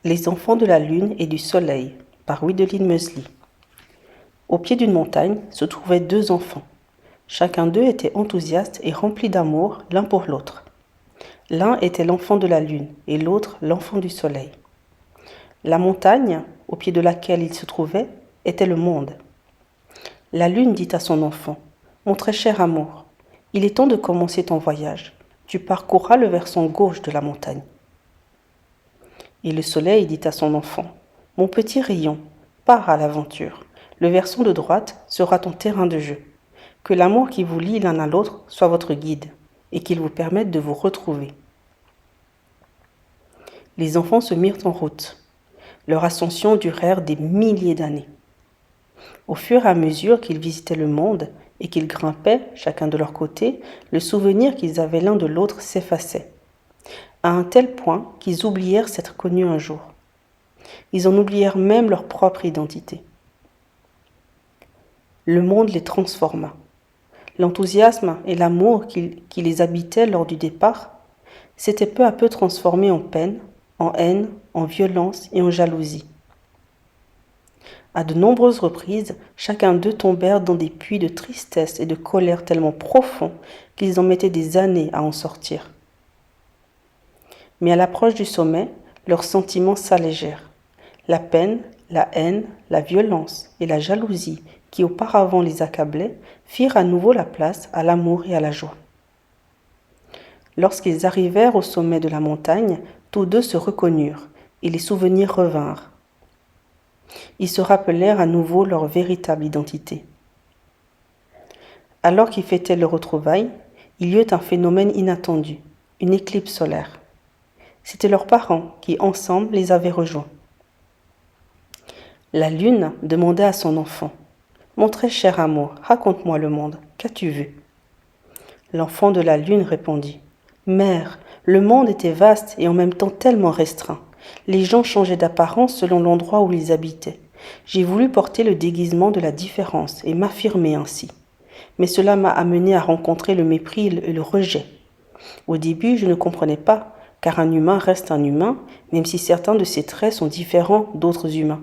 Les enfants de la lune et du soleil par Gwendoline Mesley. Au pied d'une montagne se trouvaient deux enfants. Chacun d'eux était enthousiaste et rempli d'amour l'un pour l'autre. L'un était l'enfant de la lune et l'autre l'enfant du soleil. La montagne, au pied de laquelle ils se trouvaient, était le monde. La lune dit à son enfant : « Mon très cher amour, il est temps de commencer ton voyage. Tu parcourras le versant gauche de la montagne. » Et le soleil dit à son enfant : « Mon petit rayon, pars à l'aventure. Le versant de droite sera ton terrain de jeu. Que l'amour qui vous lie l'un à l'autre soit votre guide et qu'il vous permette de vous retrouver. » Les enfants se mirent en route. Leur ascension durèrent des milliers d'années. Au fur et à mesure qu'ils visitaient le monde et qu'ils grimpaient, chacun de leur côté, le souvenir qu'ils avaient l'un de l'autre s'effaçait, à un tel point qu'ils oublièrent s'être connus un jour. Ils en oublièrent même leur propre identité. Le monde les transforma. L'enthousiasme et l'amour qui les habitait lors du départ s'étaient peu à peu transformés en peine, en haine, en violence et en jalousie. À de nombreuses reprises, chacun d'eux tombèrent dans des puits de tristesse et de colère tellement profonds qu'ils en mettaient des années à en sortir. Mais à l'approche du sommet, leurs sentiments s'allégèrent. La peine, la haine, la violence et la jalousie qui auparavant les accablaient firent à nouveau la place à l'amour et à la joie. Lorsqu'ils arrivèrent au sommet de la montagne, tous deux se reconnurent et les souvenirs revinrent. Ils se rappelèrent à nouveau leur véritable identité. Alors qu'ils fêtaient leur retrouvaille, il y eut un phénomène inattendu, une éclipse solaire. C'étaient leurs parents qui, ensemble, les avaient rejoints. La lune demanda à son enfant : « Mon très cher amour, raconte-moi le monde, qu'as-tu vu ?» L'enfant de la lune répondit : « Mère, le monde était vaste et en même temps tellement restreint. Les gens changeaient d'apparence selon l'endroit où ils habitaient. J'ai voulu porter le déguisement de la différence et m'affirmer ainsi. Mais cela m'a amené à rencontrer le mépris et le rejet. Au début, je ne comprenais pas, car un humain reste un humain, même si certains de ses traits sont différents d'autres humains.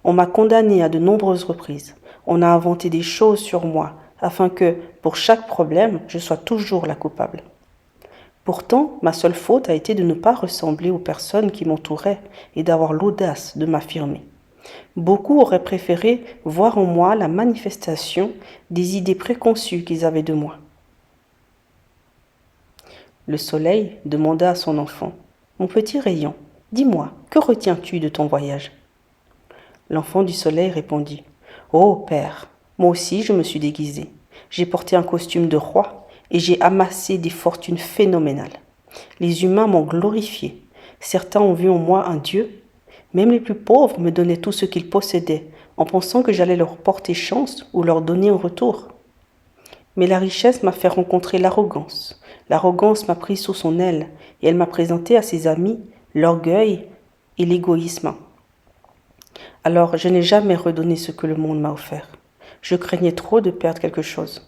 On m'a condamné à de nombreuses reprises. On a inventé des choses sur moi, afin que, pour chaque problème, je sois toujours la coupable. Pourtant, ma seule faute a été de ne pas ressembler aux personnes qui m'entouraient et d'avoir l'audace de m'affirmer. Beaucoup auraient préféré voir en moi la manifestation des idées préconçues qu'ils avaient de moi. » Le soleil demanda à son enfant : « Mon petit rayon, dis-moi, que retiens-tu de ton voyage ?» L'enfant du soleil répondit : « Oh, père, moi aussi je me suis déguisé. J'ai porté un costume de roi et j'ai amassé des fortunes phénoménales. Les humains m'ont glorifié. Certains ont vu en moi un dieu. Même les plus pauvres me donnaient tout ce qu'ils possédaient, en pensant que j'allais leur porter chance ou leur donner en retour. Mais la richesse m'a fait rencontrer l'arrogance. L'arrogance m'a pris sous son aile et elle m'a présenté à ses amis l'orgueil et l'égoïsme. Alors je n'ai jamais redonné ce que le monde m'a offert. Je craignais trop de perdre quelque chose. »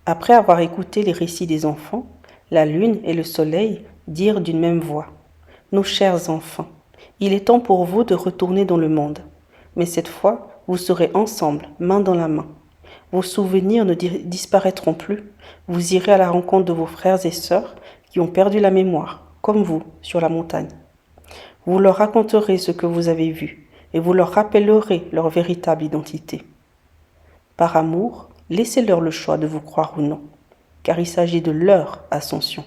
Après avoir écouté les récits des enfants, la lune et le soleil dirent d'une même voix : « Nos chers enfants, il est temps pour vous de retourner dans le monde. Mais cette fois, vous serez ensemble, main dans la main. Vos souvenirs ne disparaîtront plus. Vous irez à la rencontre de vos frères et sœurs qui ont perdu la mémoire, comme vous, sur la montagne. Vous leur raconterez ce que vous avez vu et vous leur rappellerez leur véritable identité. Par amour, laissez-leur le choix de vous croire ou non, car il s'agit de leur ascension.